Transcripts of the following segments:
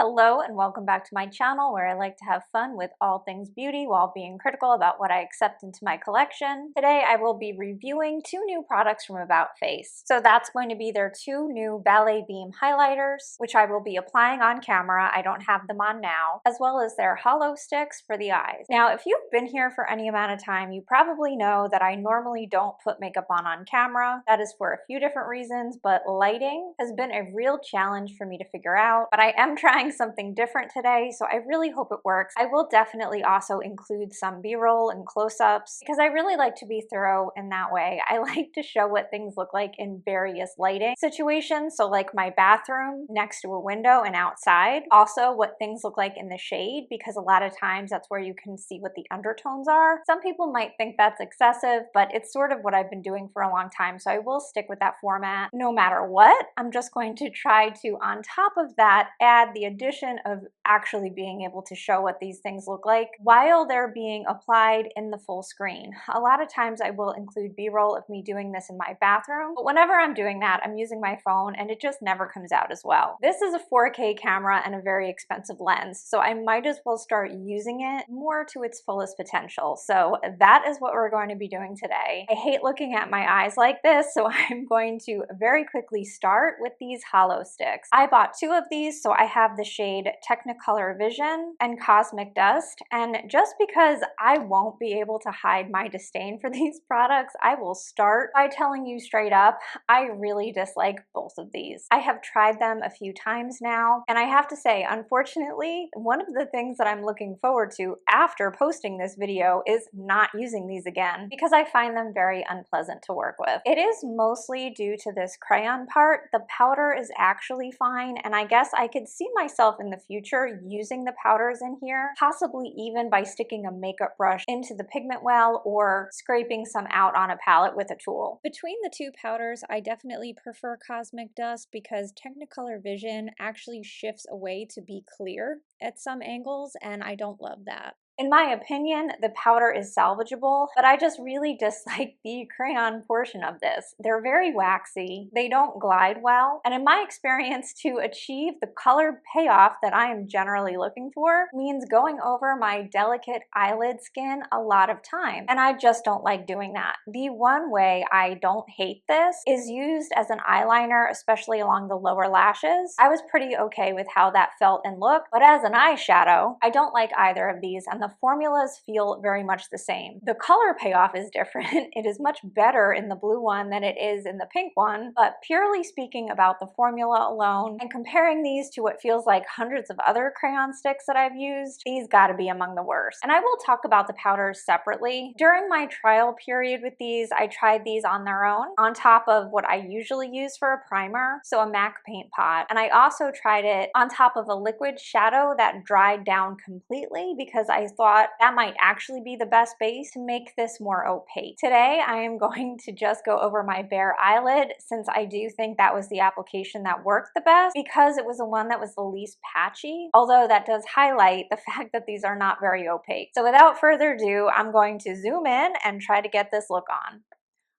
Hello and welcome back to my channel where I like to have fun with all things beauty while being critical about what I accept into my collection. Today I will be reviewing two new products from About Face. So that's going to be their two new Ballet Beam highlighters, which I will be applying on camera. I don't have them on now, as well as their Holosticks for the eyes. Now, if you've been here for any amount of time, you probably know that I normally don't put makeup on camera. That is for a few different reasons, but lighting has been a real challenge for me to figure out. But I am trying something different today, so I really hope it works. I will definitely also include some B-roll and close-ups because I really like to be thorough in that way. I like to show what things look like in various lighting situations, so like my bathroom next to a window and outside. Also what things look like in the shade, because a lot of times that's where you can see what the undertones are. Some people might think that's excessive, but it's sort of what I've been doing for a long time, so I will stick with that format no matter what. I'm just going to try to, on top of that, add the addition of actually being able to show what these things look like while they're being applied in the full screen. A lot of times I will include B-roll of me doing this in my bathroom, but whenever I'm doing that, I'm using my phone and it just never comes out as well. This is a 4K camera and a very expensive lens, so I might as well start using it more to its fullest potential. So that is what we're going to be doing today. I hate looking at my eyes like this, so I'm going to very quickly start with these Holosticks. I bought two of these, so I have the shade Technicolor Vision and Cosmic Dust, and just because I won't be able to hide my disdain for these products, I will start by telling you straight up, I really dislike both of these. I have tried them a few times now, and I have to say, unfortunately, one of the things that I'm looking forward to after posting this video is not using these again, because I find them very unpleasant to work with. It is mostly due to this crayon part. The powder is actually fine, and I guess I could see myself in the future using the powders in here, possibly even by sticking a makeup brush into the pigment well or scraping some out on a palette with a tool. Between the two powders, I definitely prefer Cosmic Dust because Technicolor Vision actually shifts away to be clear at some angles, and I don't love that. In my opinion, the powder is salvageable, but I just really dislike the crayon portion of this. They're very waxy, they don't glide well, and in my experience, to achieve the color payoff that I am generally looking for means going over my delicate eyelid skin a lot of time, and I just don't like doing that. The one way I don't hate this is used as an eyeliner, especially along the lower lashes. I was pretty okay with how that felt and looked, but as an eyeshadow, I don't like either of these, and the formulas feel very much the same. The color payoff is different. It is much better in the blue one than it is in the pink one, but purely speaking about the formula alone and comparing these to what feels like hundreds of other crayon sticks that I've used, these gotta be among the worst. And I will talk about the powders separately. During my trial period with these, I tried these on their own, on top of what I usually use for a primer, so a MAC paint pot. And I also tried it on top of a liquid shadow that dried down completely because I thought that might actually be the best base to make this more opaque. Today, I am going to just go over my bare eyelid since I do think that was the application that worked the best because it was the one that was the least patchy, although that does highlight the fact that these are not very opaque. So without further ado, I'm going to zoom in and try to get this look on.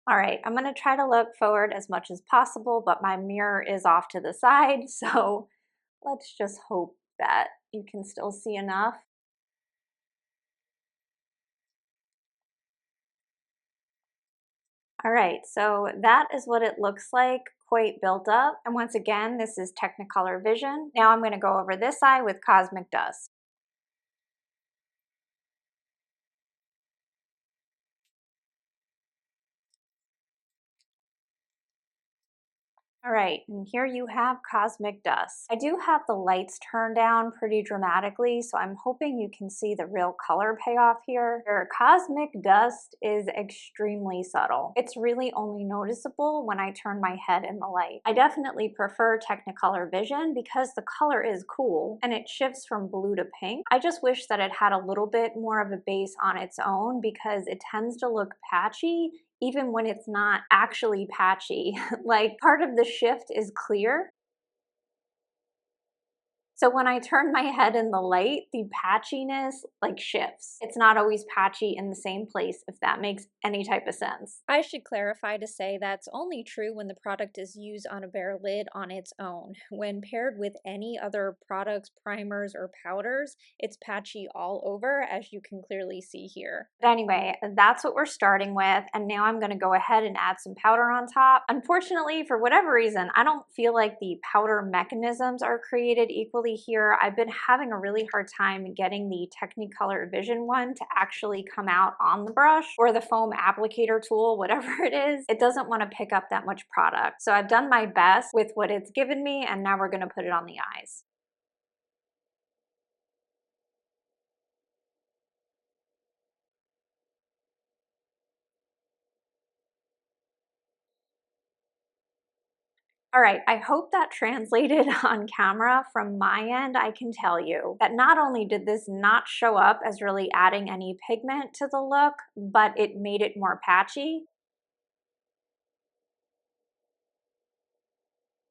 All right, I'm gonna try to look forward as much as possible, but my mirror is off to the side, so let's just hope that you can still see enough. All right, so that is what it looks like, quite built up. And once again, this is Technicolor Vision. Now I'm gonna go over this eye with Cosmic Dust. All right, and here you have Cosmic Dust. I do have the lights turned down pretty dramatically, so I'm hoping you can see the real color payoff here. Your Cosmic Dust is extremely subtle. It's really only noticeable when I turn my head in the light. I definitely prefer Technicolor Vision because the color is cool and it shifts from blue to pink. I just wish that it had a little bit more of a base on its own because it tends to look patchy even when it's not actually patchy. Like part of the shift is clear. So when I turn my head in the light, the patchiness like shifts. It's not always patchy in the same place, if that makes any type of sense. I should clarify to say that's only true when the product is used on a bare lid on its own. When paired with any other products, primers, or powders, it's patchy all over, as you can clearly see here. But anyway, that's what we're starting with, and now I'm gonna go ahead and add some powder on top. Unfortunately, for whatever reason, I don't feel like the powder mechanisms are created equally here. I've been having a really hard time getting the Technicolor Vision one to actually come out on the brush, or the foam applicator tool, whatever it is. It doesn't want to pick up that much product. So I've done my best with what it's given me, and now we're gonna put it on the eyes. All right, I hope that translated on camera. From my end, I can tell you that not only did this not show up as really adding any pigment to the look, but it made it more patchy.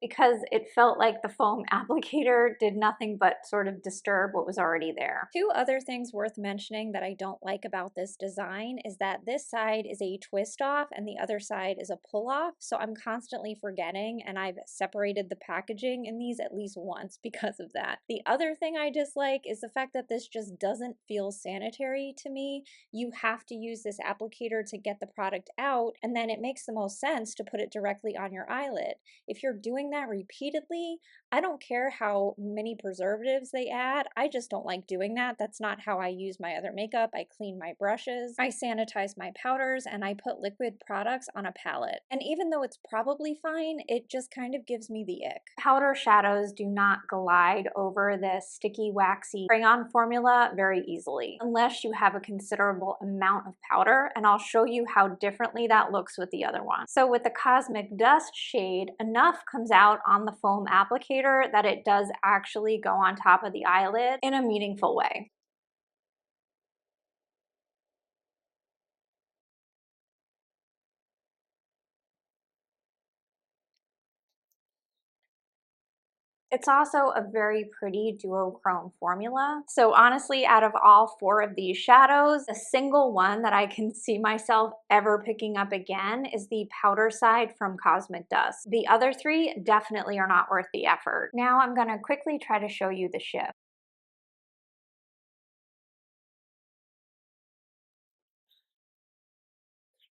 Because it felt like the foam applicator did nothing but sort of disturb what was already there. Two other things worth mentioning that I don't like about this design is that this side is a twist off and the other side is a pull off, so I'm constantly forgetting, and I've separated the packaging in these at least once because of that. The other thing I dislike is the fact that this just doesn't feel sanitary to me. You have to use this applicator to get the product out, and then it makes the most sense to put it directly on your eyelid. If you're doing that repeatedly, I don't care how many preservatives they add, I just don't like doing that. That's not how I use my other makeup. I clean my brushes, I sanitize my powders, and I put liquid products on a palette. And even though it's probably fine, it just kind of gives me the ick. Powder shadows do not glide over this sticky, waxy crayon formula very easily, unless you have a considerable amount of powder, and I'll show you how differently that looks with the other one. So with the Cosmic Dust shade, enough comes out on the foam applicator that it does actually go on top of the eyelid in a meaningful way. It's also a very pretty duochrome formula. So honestly, out of all four of these shadows, the single one that I can see myself ever picking up again is the powder side from Cosmic Dust. The other three definitely are not worth the effort. Now I'm gonna quickly try to show you the shift.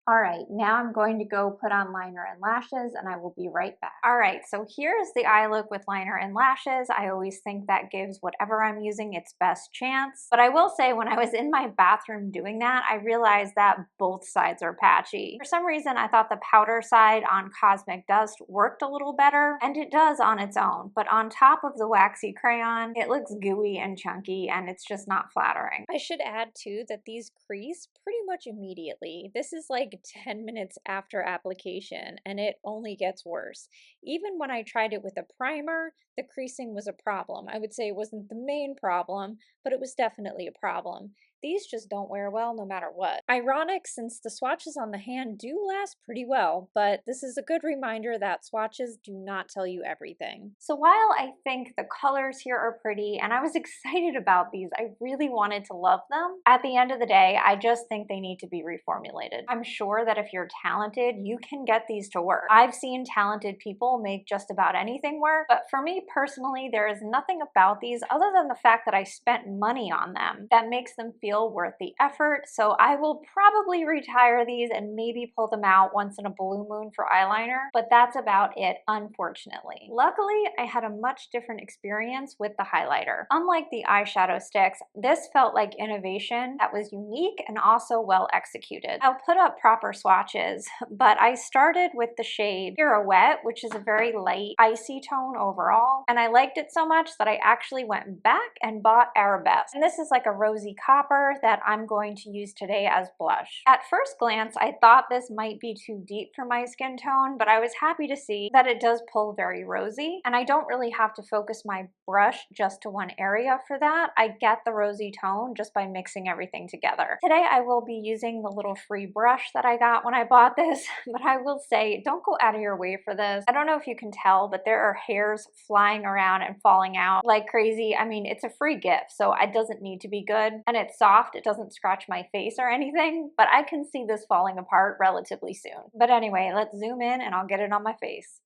All right, now I'm going to go put on liner and lashes, and I will be right back. All right, so here's the eye look with liner and lashes. I always think that gives whatever I'm using its best chance. But I will say, when I was in my bathroom doing that, I realized that both sides are patchy. For some reason, I thought the powder side on Cosmic Dust worked a little better, and it does on its own. But on top of the waxy crayon, it looks gooey and chunky, and it's just not flattering. I should add too that these crease pretty much immediately. This is like 10 minutes after application, and it only gets worse. Even when I tried it with a primer, the creasing was a problem. I would say it wasn't the main problem, but it was definitely a problem. These just don't wear well no matter what. Ironic, since the swatches on the hand do last pretty well, but this is a good reminder that swatches do not tell you everything. So while I think the colors here are pretty, and I was excited about these, I really wanted to love them, at the end of the day, I just think they need to be reformulated. I'm sure that if you're talented, you can get these to work. I've seen talented people make just about anything work, but for me personally, there is nothing about these other than the fact that I spent money on them that makes them feel worth the effort. So I will probably retire these and maybe pull them out once in a blue moon for eyeliner, but that's about it, unfortunately. Luckily, I had a much different experience with the highlighter. Unlike the eyeshadow sticks, this felt like innovation that was unique and also well executed. I'll put up proper swatches, but I started with the shade Pirouette, which is a very light, icy tone overall, and I liked it so much that I actually went back and bought Arabesque. And this is like a rosy copper that I'm going to use today as blush. At first glance, I thought this might be too deep for my skin tone, but I was happy to see that it does pull very rosy, and I don't really have to focus my brush just to one area for that. I get the rosy tone just by mixing everything together. Today I will be using the little free brush that I got when I bought this, but I will say, don't go out of your way for this. I don't know if you can tell, but there are hairs flying flying around and falling out like crazy. I mean, it's a free gift, so it doesn't need to be good. And it's soft, it doesn't scratch my face or anything, but I can see this falling apart relatively soon. But anyway, let's zoom in and I'll get it on my face.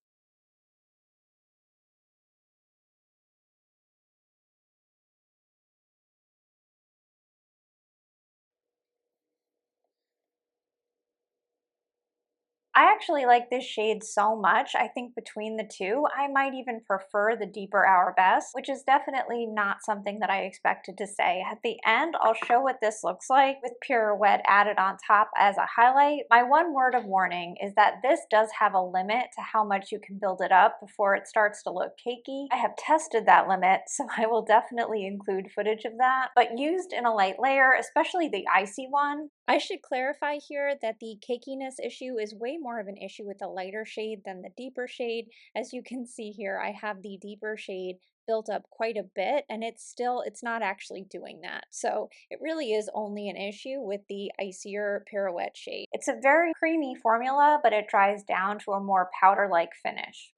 I actually like this shade so much. I think between the two, I might even prefer the deeper Arabesque, which is definitely not something that I expected to say. At the end, I'll show what this looks like with Pirouette added on top as a highlight. My one word of warning is that this does have a limit to how much you can build it up before it starts to look cakey. I have tested that limit, so I will definitely include footage of that. But used in a light layer, especially the icy one, I should clarify here that the cakiness issue is way more of an issue with the lighter shade than the deeper shade. As you can see here, I have the deeper shade built up quite a bit, and it's not actually doing that. So it really is only an issue with the icier Pirouette shade. It's a very creamy formula, but it dries down to a more powder-like finish.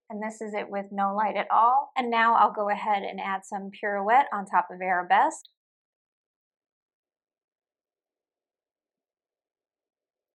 And this is it with no light at all. And now I'll go ahead and add some Pirouette on top of Arabesque.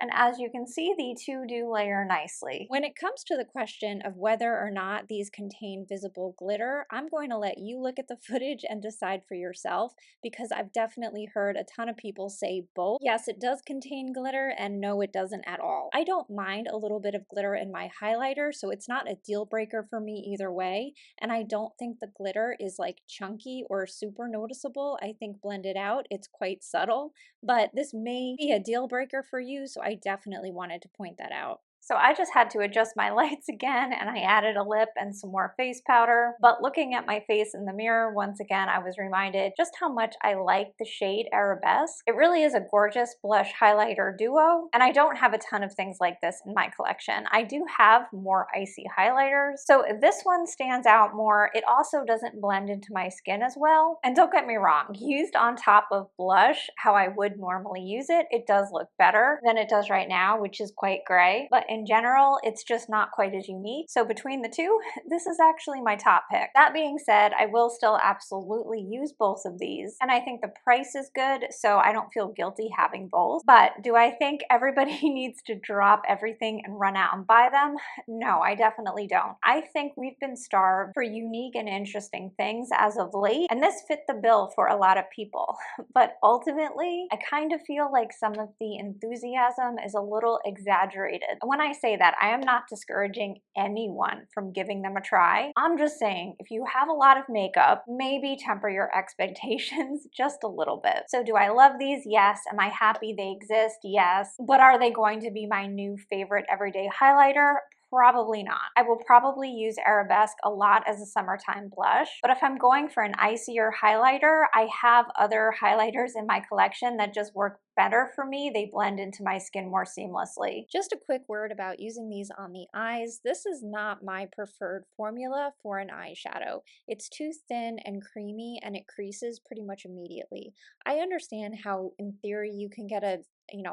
And as you can see, the two do layer nicely. When it comes to the question of whether or not these contain visible glitter, I'm going to let you look at the footage and decide for yourself, because I've definitely heard a ton of people say both. Yes, it does contain glitter, and no, it doesn't at all. I don't mind a little bit of glitter in my highlighter, so it's not a deal breaker for me either way, and I don't think the glitter is like chunky or super noticeable. I think blended out, it's quite subtle, but this may be a deal breaker for you, so I definitely wanted to point that out. So I just had to adjust my lights again, and I added a lip and some more face powder. But looking at my face in the mirror, once again, I was reminded just how much I like the shade Arabesque. It really is a gorgeous blush highlighter duo, and I don't have a ton of things like this in my collection. I do have more icy highlighters, so this one stands out more. It also doesn't blend into my skin as well. And don't get me wrong, used on top of blush, how I would normally use it, it does look better than it does right now, which is quite gray. But in general, it's just not quite as unique. So between the two, this is actually my top pick. That being said, I will still absolutely use both of these. And I think the price is good, so I don't feel guilty having both. But do I think everybody needs to drop everything and run out and buy them? No, I definitely don't. I think we've been starved for unique and interesting things as of late, and this fit the bill for a lot of people. But ultimately, I kind of feel like some of the enthusiasm is a little exaggerated. When I say that, I am not discouraging anyone from giving them a try. I'm just saying, if you have a lot of makeup, maybe temper your expectations just a little bit. So do I love these? Yes. Am I happy they exist? Yes. But are they going to be my new favorite everyday highlighter? Probably not. I will probably use Arabesque a lot as a summertime blush, but if I'm going for an icier highlighter, I have other highlighters in my collection that just work better for me. They blend into my skin more seamlessly. Just a quick word about using these on the eyes. This is not my preferred formula for an eyeshadow. It's too thin and creamy, and it creases pretty much immediately. I understand how in theory you can get a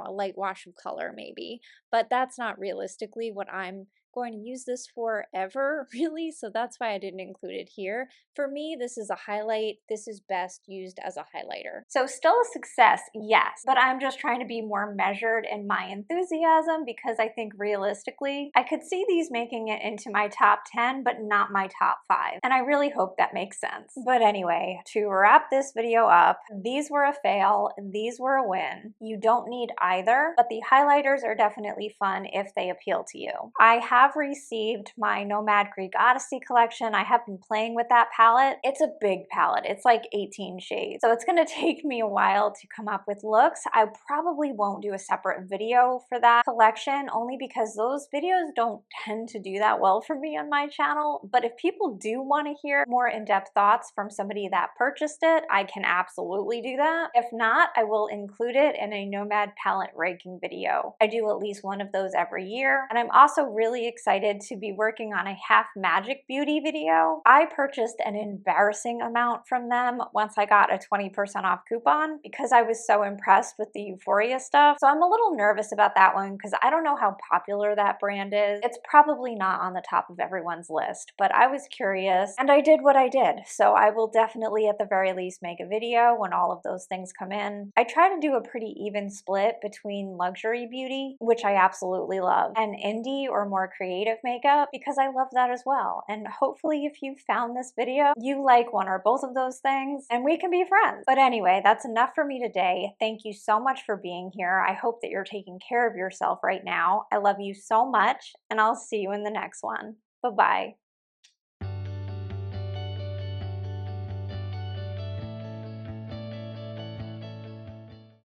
light wash of color maybe, but that's not realistically what I'm going to use this for ever, really, so that's why I didn't include it here. For me, this is a highlight. This is best used as a highlighter. So still a success, yes, but I'm just trying to be more measured in my enthusiasm, because I think realistically, I could see these making it into my top 10, but not my top 5, and I really hope that makes sense. But anyway, to wrap this video up, these were a fail, these were a win. You don't need either, but the highlighters are definitely fun if they appeal to you. I have received my Nomad Greek Odyssey collection. I have been playing with that palette. It's a big palette. It's like 18 shades. So it's gonna take me a while to come up with looks. I probably won't do a separate video for that collection, only because those videos don't tend to do that well for me on my channel. But if people do want to hear more in-depth thoughts from somebody that purchased it, I can absolutely do that. If not, I will include it in a Nomad palette ranking video. I do at least one of those every year, and I'm also really excited to be working on a Half Magic Beauty video. I purchased an embarrassing amount from them once I got a 20% off coupon because I was so impressed with the Euphoria stuff. So I'm a little nervous about that one because I don't know how popular that brand is. It's probably not on the top of everyone's list, but I was curious and I did what I did. So I will definitely at the very least make a video when all of those things come in. I try to do a pretty even split between luxury beauty, which I absolutely love, and indie or more creative makeup because I love that as well. And hopefully if you found this video, you like one or both of those things and we can be friends. But anyway, that's enough for me today. Thank you so much for being here. I hope that you're taking care of yourself right now. I love you so much and I'll see you in the next one. Bye-bye.